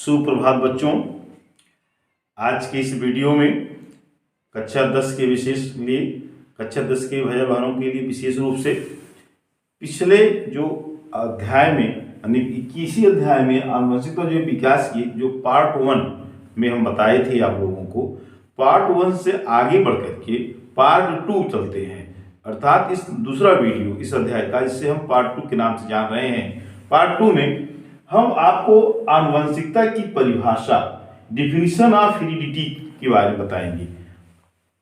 सुप्रभात बच्चों। आज के इस वीडियो में कक्षा 10 के कक्षा 10 के भैया बहनों के लिए विशेष रूप से पिछले जो अध्याय में यानी 21 अध्याय में आनुवंशिकता जो विकास की जो पार्ट 1 में हम बताए थे आप लोगों को, पार्ट 1 से आगे बढ़ करके पार्ट 2 चलते हैं, अर्थात इस दूसरा वीडियो इस अध्याय का, जिससे हम पार्ट 2 के नाम से जान रहे हैं। पार्ट 2 में हम आपको आनुवंशिकता की परिभाषा, डिफिनीशन ऑफ हेरिडिटी के बारे में बताएंगे।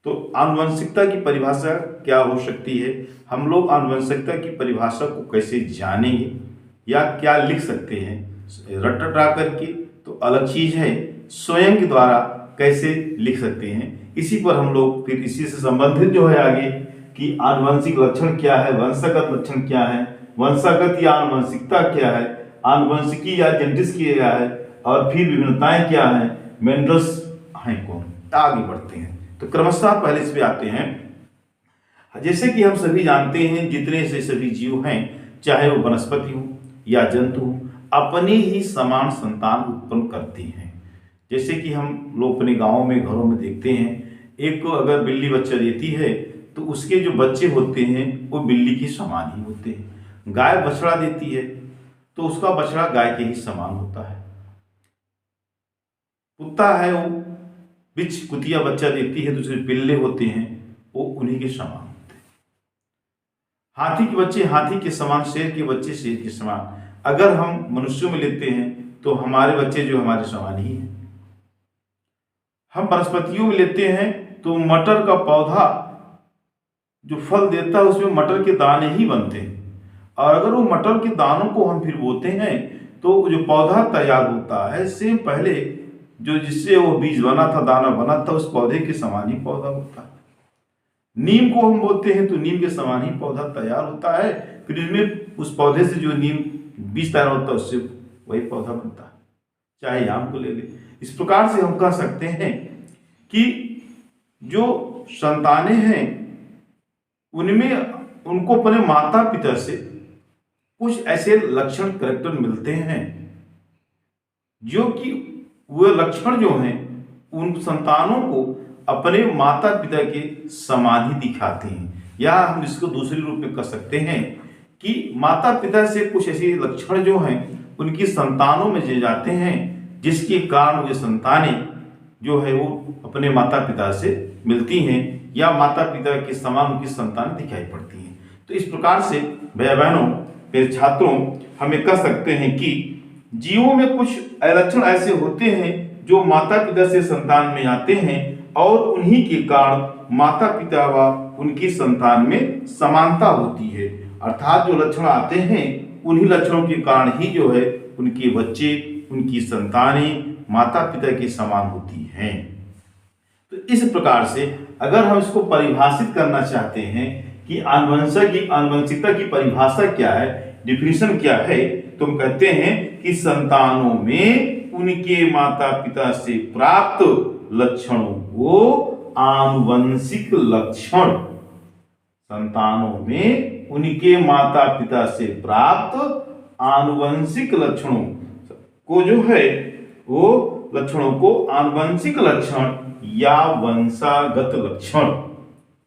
तो आनुवंशिकता की परिभाषा क्या हो सकती है, हम लोग आनुवंशिकता की परिभाषा को कैसे जानेंगे या क्या लिख सकते हैं, रट रटा करके तो अलग चीज है, स्वयं के द्वारा कैसे लिख सकते हैं, इसी पर हम लोग फिर इसी से संबंधित जो है आगे कि आनुवंशिक लक्षण क्या है, वंशागत लक्षण क्या है, वंशागत या आनुवंशिकता क्या है, आनुवंशिकी या जेनेटिक्स क्या है, और फिर विभिन्नताएं क्या हैं, मेंडल्स हैं कौन, आगे बढ़ते हैं। तो क्रमशः पहले इस पे आते हैं। जैसे कि हम सभी जानते हैं, जितने से सभी जीव हैं, चाहे वो वनस्पति हो या जंतु हो, अपने ही समान संतान उत्पन्न करते हैं। जैसे कि हम लोग अपने गाँव में घरों में देखते हैं, एक अगर बिल्ली बच्चा देती है तो उसके जो बच्चे होते हैं वो बिल्ली के समान ही होते हैं। गाय बछड़ा देती है तो उसका बछड़ा गाय के ही समान होता है। कुत्ता है वो बिच कुतिया बच्चा देती है तो उसके पिल्ले होते हैं वो उन्हीं के समान होते हैं। हाथी के बच्चे हाथी के समान, शेर के बच्चे शेर के समान। अगर हम मनुष्यों में लेते हैं तो हमारे बच्चे जो हमारे समान ही हैं। हम वनस्पतियों में लेते हैं तो मटर का पौधा जो फल देता है उसमें मटर के दाने ही बनते हैं, और अगर वो मटर के दानों को हम फिर बोते हैं तो जो पौधा तैयार होता है सेम पहले जो जिससे वो बीज बना था, दाना बना था, उस पौधे के समान ही पौधा होता है। नीम को हम बोते हैं तो नीम के समान ही पौधा तैयार होता है, फिर इसमें उस पौधे से जो नीम बीज तैयार होता है उससे वही पौधा बनता है। चाहे आम को ले ले, इस प्रकार से हम कह सकते हैं कि जो संतानें हैं उनमें उनको अपने माता पिता से कुछ ऐसे लक्षण कैरेक्टर मिलते हैं जो कि वह लक्षण जो हैं उन संतानों को अपने माता पिता के समान ही दिखाते हैं। या हम इसको दूसरे रूप में कह सकते हैं कि माता पिता से कुछ ऐसे लक्षण जो हैं उनकी संतानों में जे जाते हैं, जिसके कारण वे संतानें जो है वो अपने माता पिता से मिलती हैं या माता पिता के समान उनकी संतान दिखाई पड़ती हैं। तो इस प्रकार से भैया बहनों, मेरे छात्रों, हमें कह सकते हैं कि जीवों में कुछ लक्षण ऐसे होते हैं जो माता पिता से संतान में आते हैं और उन्हीं के कारण माता पिता व उनकी संतान में समानता होती है। अर्थात जो लक्षण आते हैं उन्हीं लक्षणों के कारण ही जो है उनके बच्चे, उनकी संतानें माता पिता के समान होती हैं। तो इस प्रकार से अगर हम इसको परिभाषित करना चाहते हैं कि आनुवंशिकता की परिभाषा क्या है, डिफिनीशन क्या है, तो हम कहते हैं कि संतानों में उनके माता पिता से प्राप्त लक्षणों को आनुवंशिक लक्षण, संतानों में उनके माता पिता से प्राप्त आनुवंशिक लक्षणों को जो है वो लक्षणों को आनुवंशिक लक्षण या वंशागत लक्षण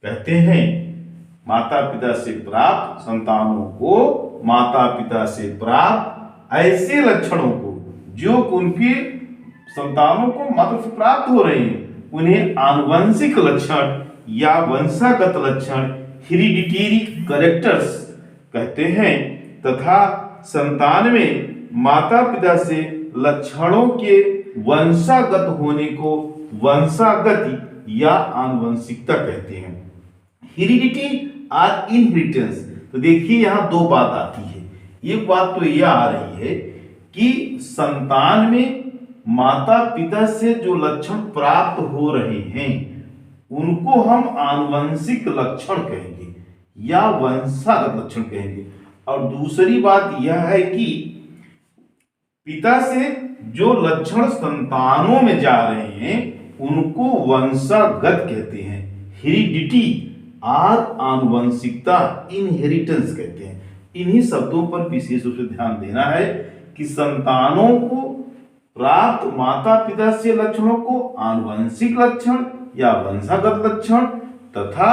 कहते हैं। माता पिता से प्राप्त संतानों को माता पिता से प्राप्त ऐसे लक्षणों को जो उनके संतानों को माता से प्राप्त हो रहे हैं उन्हें आनुवंशिक लक्षण या वंशागत लक्षण, हेरिडिटरी कैरेक्टर्स कहते हैं। तथा संतान में माता पिता से लक्षणों के वंशागत होने को वंशागत या आनुवंशिकता कहते हैं। हेरिडिटी और इनहेरिटेंस, तो देखिए यहां दो बात आती है। एक बात तो यह आ रही है कि संतान में माता पिता से जो लक्षण प्राप्त हो रहे हैं उनको हम आनुवंशिक लक्षण कहेंगे या वंशागत लक्षण कहेंगे। और दूसरी बात यह है कि पिता से जो लक्षण संतानों में जा रहे हैं उनको वंशागत कहते हैं। हेरिडिटी और आनुवंशिकता, इनहेरिटेंस कहते हैं। इन्हीं शब्दों पर विशेष रूप से ध्यान देना है कि संतानों को प्राप्त माता पिता से लक्षणों को आनुवंशिक लक्षण या वंशागत लक्षण तथा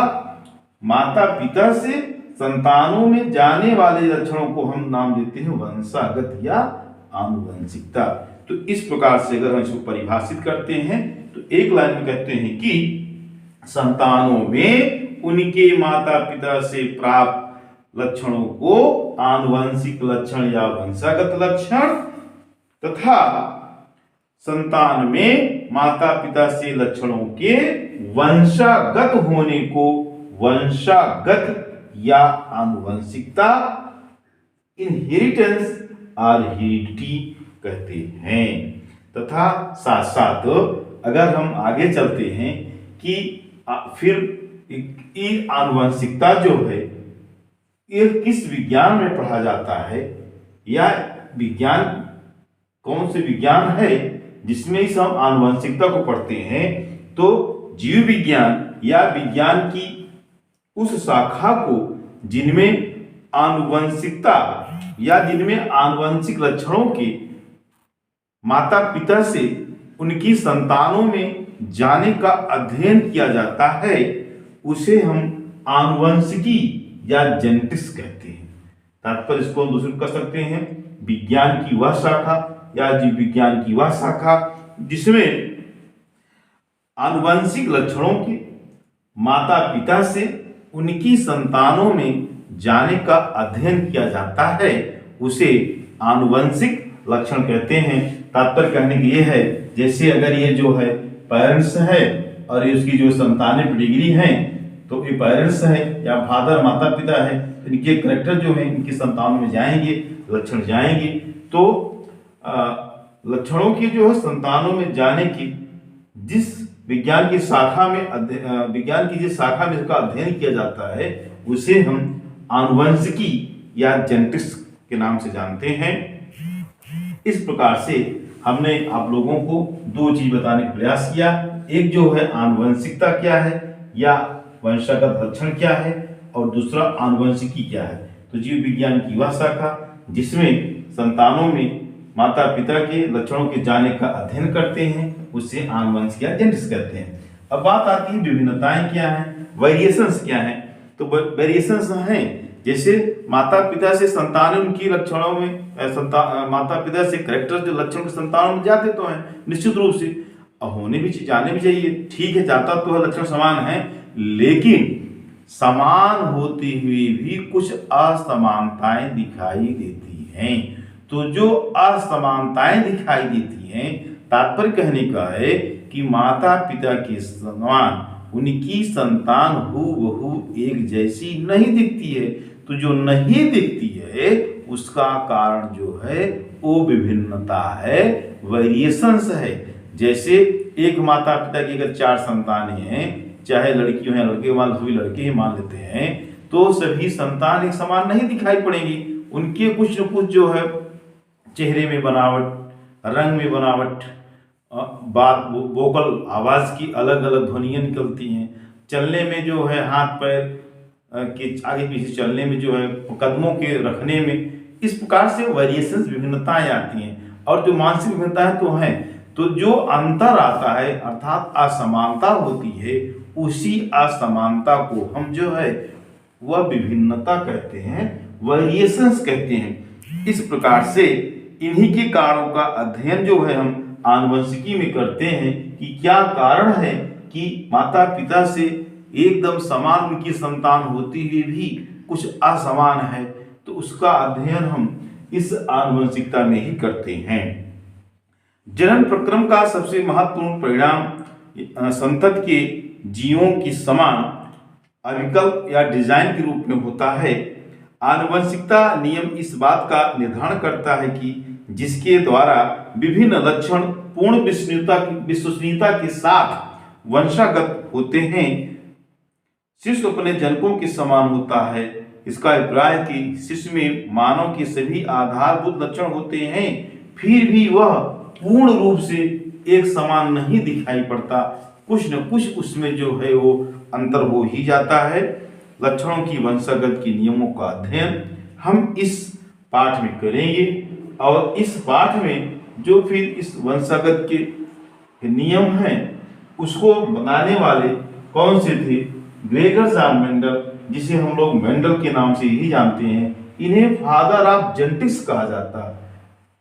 माता पिता से संतानों में जाने वाले लक्षणों को हम नाम देते हैं वंशागत या आनुवंशिकता। तो इस प्रकार से अगर हम इसको परिभाषित करते हैं तो एक लाइन में कहते हैं कि संतानों में उनके माता पिता से प्राप्त लक्षणों को आनुवंशिक लक्षण या वंशागत लक्षण तथा संतान में माता पिता से लक्षणों के वंशागत होने को वंशागत या आनुवंशिकता इनहेरिटेंस और हेरिडिटी कहते हैं। तथा साथ साथ अगर हम आगे चलते हैं कि फिर ये आनुवंशिकता जो है ये किस विज्ञान में पढ़ा जाता है या विज्ञान कौन से विज्ञान है जिसमें इस हम आनुवंशिकता को पढ़ते हैं, तो जीव विज्ञान या विज्ञान की उस शाखा को जिनमें आनुवंशिकता या जिनमें आनुवंशिक लक्षणों के माता पिता से उनकी संतानों में जाने का अध्ययन किया जाता है उसे हम आनुवंशिकी या जेनेटिक्स कहते हैं। तात्पर्य इसको हम दूसरे कर सकते हैं विज्ञान की वह शाखा या जीव विज्ञान की वह शाखा जिसमें आनुवंशिक लक्षणों के माता पिता से उनकी संतानों में जाने का अध्ययन किया जाता है उसे आनुवंशिक लक्षण कहते हैं। तात्पर्य कहने की ये है जैसे अगर ये जो है पेरेंट्स है और ये उसकी जो संतानें पेडिग्री हैं तो ये पेरेंट्स है या फादर माता पिता है इनके कैरेक्टर जो है इनकी संतानों में जाएंगे लक्षण जाएंगे। तो लक्षणों की जो है संतानों में जाने की जिस विज्ञान की शाखा में विज्ञान की जिस शाखा में इसका अध्ययन किया जाता है उसे हम आनुवंशिकी या जेनेटिक्स के नाम से जानते हैं। इस प्रकार से हमने आप लोगों को दो चीज बताने का प्रयास किया, एक जो है आनुवंशिकता क्या है या वंशागत लक्षण क्या है और दूसरा आनुवंशिकी क्या है। तो जीव विज्ञान की वह शाखा जिसमें संतानों में माता पिता के लक्षणों के जाने का अध्ययन करते हैं उसे आनुवंशिक या जेनेटिक्स कहते हैं। अब बात आती है विभिन्नताएं क्या हैं, वेरिएशंस क्या हैं। तो वेरिएशंस हैं जैसे माता पिता से संतान उनकी लक्षणों में माता पिता से कैरेक्टर जो लक्षण के संतानों में जाते तो हैं निश्चित रूप से होने भी जाने भी चाहिए, ठीक है जाता तो है लक्षण समान है, लेकिन समान होते हुए भी कुछ असमानताएं दिखाई देती हैं। तो जो असमानताएं दिखाई देती हैं तात्पर्य कहने का है कि माता पिता के समान उनकी संतान हूबहू एक जैसी नहीं दिखती है। तो जो नहीं दिखती है उसका कारण जो है वो विभिन्नता है, वेरिएशंस है। जैसे एक माता पिता की अगर 4 संतानें हैं, चाहे लड़की हो या लड़के, मान सभी लड़के ही मान लेते हैं, तो सभी संतान एक समान नहीं दिखाई पड़ेंगी। उनके कुछ न कुछ जो है चेहरे में बनावट, रंग में बनावट, बात वोकल आवाज की अलग अलग ध्वनियां निकलती हैं, चलने में जो है हाथ पैर के आगे पीछे चलने में जो है कदमों के रखने में, इस प्रकार से वेरिएशंस विभिन्नताएं आती हैं। और जो मानसिक विभिन्नताएं तो हैं, तो जो अंतर आता है अर्थात असमानता होती है उसी असमानता को हम जो है वह विभिन्नता कहते हैं, वेरिएशंस कहते हैं। इस प्रकार से इन्हीं के कारणों का अध्ययन जो है हम आनुवंशिकी में करते हैं कि क्या कारण है कि माता पिता से एकदम समान उनकी संतान होती हुई भी कुछ असमान है, तो उसका अध्ययन हम इस आनुवंशिकता में ही करते हैं। जनन प्रक्रम का सबसे महत्वपूर्ण परिणाम संतति के जीवों की समान अविकल्प या डिजाइन के रूप में होता है। आनुवंशिकता नियम इस बात का निर्धारण करता है कि जिसके द्वारा विभिन्न लक्षण पूर्ण विश्वसनीयता के साथ वंशागत होते हैं, शिशु अपने जनकों के समान होता है। इसका अभिप्राय है कि शिशु में मानव के सभी आधारभूत लक्षण होते हैं, फिर भी वह पूर्ण रूप से एक समान नहीं दिखाई पड़ता, कुछ न कुछ उसमें जो है वो अंतर हो ही जाता है। लक्षणों की वंशागत के नियमों का अध्ययन हम इस पाठ में करेंगे और इस पाठ में जो फिर इस वंशागत के नियम हैं उसको बनाने वाले कौन से थे? ग्रेगर जॉन मेंडल, जिसे हम लोग मेंडल के नाम से ही जानते हैं। इन्हें फादर ऑफ जेनेटिक्स कहा जाता है,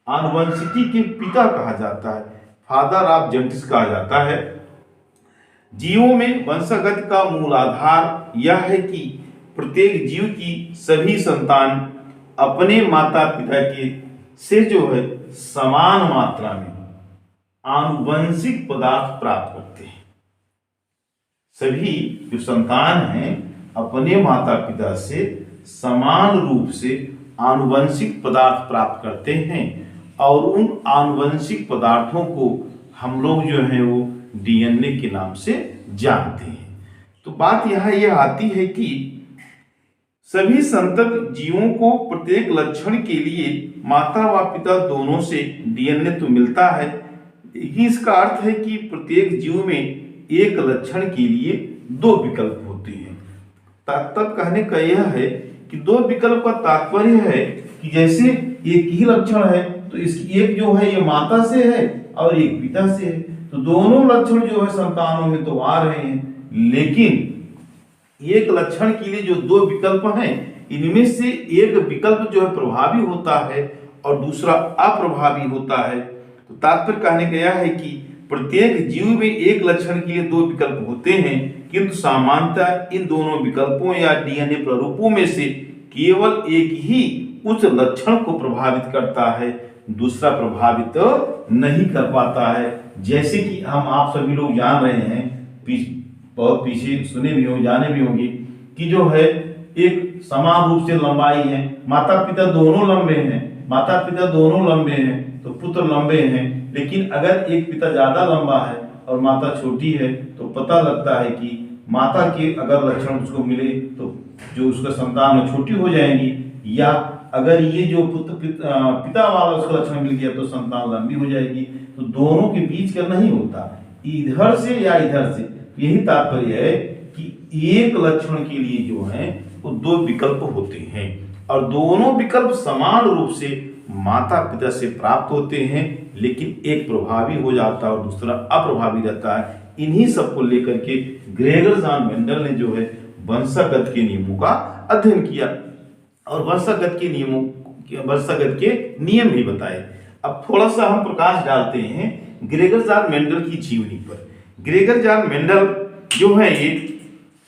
आनुवंशिकी के पिता कहा जाता है, फादर ऑफ जेनेटिक्स कहा जाता है। जीवों में वंशागत का मूल आधार यह है कि प्रत्येक जीव की सभी संतान अपने माता पिता के से जो है समान मात्रा में आनुवंशिक पदार्थ प्राप्त करते हैं। सभी जो संतान हैं अपने माता पिता से समान रूप से आनुवंशिक पदार्थ प्राप्त करते हैं और उन आनुवंशिक पदार्थों को हम लोग जो है वो डीएनए के नाम से जानते हैं। तो बात यहाँ यह आती है कि सभी संतत जीवों को प्रत्येक लक्षण के लिए माता व पिता दोनों से डीएनए तो मिलता है। इसका अर्थ है कि प्रत्येक जीव में एक लक्षण के लिए दो विकल्प होते हैं। तब कहने का यह है कि दो विकल्प का तात्पर्य है कि जैसे एक ही लक्षण है तो इसकी एक जो है ये माता से है और एक पिता से है, तो दोनों लक्षण जो है संतानों में तो आ रहे हैं, लेकिन एक लक्षण के लिए जो दो विकल्प हैं इनमें से एक विकल्प जो है प्रभावी होता है और दूसरा अप्रभावी होता है। तो तात्पर्य कहने का यह है कि प्रत्येक जीव में एक लक्षण के लिए दो विकल्प होते हैं, किंतु सामान्यतः इन दोनों विकल्पों या डीएनए प्रारूपों में से केवल एक ही उस लक्षण को प्रभावित करता है, दूसरा प्रभावित नहीं कर पाता है। जैसे कि हम आप सभी लोग जान रहे हैं, बहुत पीछे सुने भी होंगे, जाने भी होंगे कि जो है एक समान रूप से लंबाई है, माता पिता दोनों लंबे हैं, माता पिता दोनों लंबे हैं तो पुत्र लंबे हैं। लेकिन अगर एक पिता ज्यादा लंबा है और माता छोटी है तो पता लगता है कि माता के अगर लक्षण उसको मिले तो जो उसका संतान छोटी हो जाएंगी, या अगर ये जो पिता वाला उसका लक्षण मिल गया तो संतान लंबी हो जाएगी। तो दोनों के बीच का नहीं होता, इधर से या इधर से। यही तात्पर्य है कि एक लक्षण के लिए जो है वो दो विकल्प होते हैं और दोनों विकल्प समान रूप से माता पिता से प्राप्त होते हैं, लेकिन एक प्रभावी हो जाता है और दूसरा अप्रभावी रहता है। इन्हीं सबको लेकर के ग्रेगर जॉन मेंडल ने जो है वंशागत के नियमों का अध्ययन किया और वंशागत के नियम भी बताए। अब थोड़ा सा हम प्रकाश डालते हैं ग्रेगर जॉन मेंडल की जीवनी पर। ग्रेगर जॉन मेंडल जो है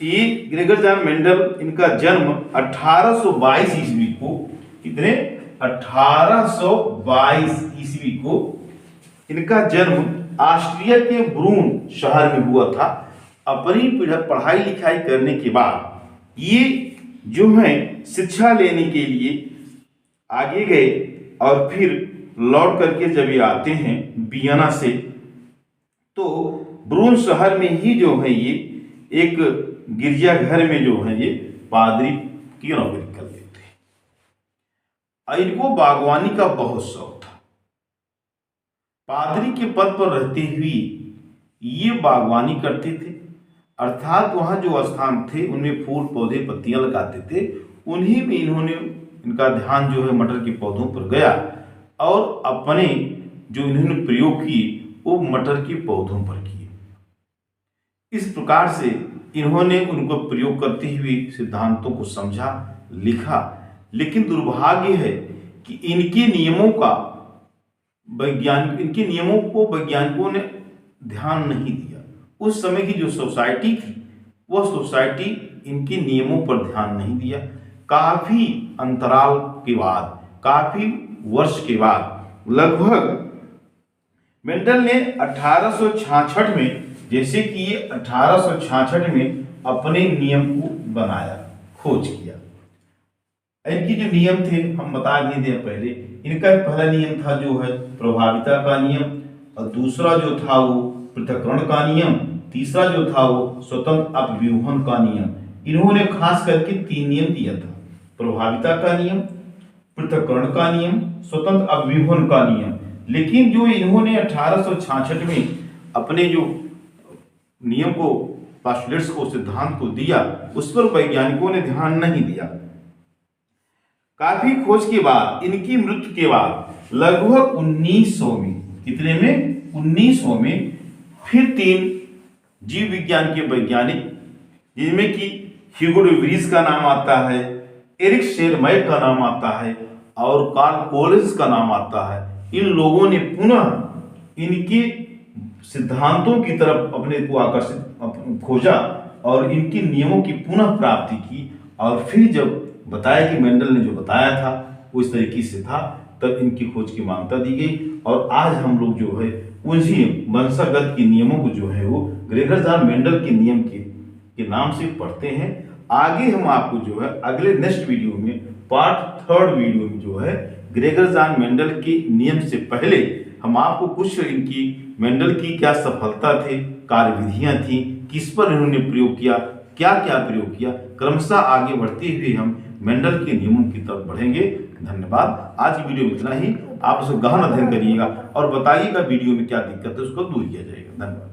ये ग्रेगर जॉन मेंडल, इनका जन्म 1822 ईस्वी को, कितने 1822 ईस्वी को इनका जन्म ऑस्ट्रिया के ब्रून शहर में हुआ था। अपनी पढ़ाई लिखाई करने के बाद ये जो है शिक्षा लेने के लिए आगे गए और फिर लौट करके जब ये आते हैं वियना से, तो ब्रून शहर में ही जो है ये एक गिरजाघर में जो है ये पादरी की नौकरी कर लेते हैं। इनको बागवानी का बहुत शौक था। पादरी के पद पर रहते हुए ये बागवानी करते थे, अर्थात वहां जो स्थान थे उनमें फूल पौधे पत्तियां लगाते थे। उन्हीं में इनका ध्यान जो है मटर के पौधों पर गया और अपने जो इन्होंने प्रयोग किए वो मटर के पौधों पर किए। इस प्रकार से इन्होंने उनको प्रयोग करते हुए सिद्धांतों को समझा, लिखा, लेकिन दुर्भाग्य है कि इनके नियमों को वैज्ञानिकों ने ध्यान नहीं दिया। उस समय की जो सोसाइटी थी वह सोसाइटी इनके नियमों पर ध्यान नहीं दिया। काफी अंतराल के बाद, काफी वर्ष के बाद, लगभग मेंडल ने 1866 में, जैसे कि ये 1866 में अपने नियम को बनाया, खोज किया। इनके जो नियम थे हम बता नहीं दिए पहले। इनका पहला नियम था जो है प्रभाविता का नियम, और दूसरा जो था वो पृथक्करण का नियम, तीसरा जो था वो स्वतंत्र अपव्यूहन का नियम। इन्होंने खास करके 3 नियम दिया था, प्रभाविता का नियम, पृथक्करण का नियम, स्वतंत्र अपव्यूहन का नियम। लेकिन जो इन्होंने 1866 में अपने जो नियम को, पास्टुलेट्स को, सिद्धांत को दिया, उस पर वैज्ञानिकों ने ध्यान नहीं दिया। काफी खोज के बाद इनकी मृत्यु के बाद लगभग 1900 में, कितने में, 1900 में फिर 3 जीव विज्ञान के वैज्ञानिक, जिनमें कि ह्यूगो डे व्रीज का नाम आता है, एरिक शेरमैयर का नाम आता है और कार्ल कोलिंस का नाम आता है, इन लोगों ने पुनः इनके सिद्धांतों की तरफ अपने को आकर्षित खोजा और इनके नियमों की पुनः प्राप्ति की। और फिर जब बताया कि मेंडल ने जो बताया था वो इस तरीके से था, तब इनकी खोज की मान्यता दी गई। और आज हम लोग जो है उन्हीं वंशागत के नियमों को जो है वो ग्रेगर जॉन मेंडल के नियम के नाम से पढ़ते हैं। आगे हम आपको जो है अगले नेक्स्ट वीडियो में, पार्ट 3 वीडियो में जो है ग्रेगर जॉन मेंडल के नियम से पहले हम आपको कुछ इनकी मेंडल की क्या सफलता थे, कार्यविधियां थी, किस पर इन्होंने प्रयोग किया, क्या क्या प्रयोग किया, क्रमशः आगे बढ़ते हुए हम मेंडल के नियमों की तरफ बढ़ेंगे। धन्यवाद। आज की वीडियो में इतना ही। आप उसको गहन अध्ययन करिएगा और बताइएगा वीडियो में क्या दिक्कत है, उसको दूर किया जाएगा। धन्यवाद।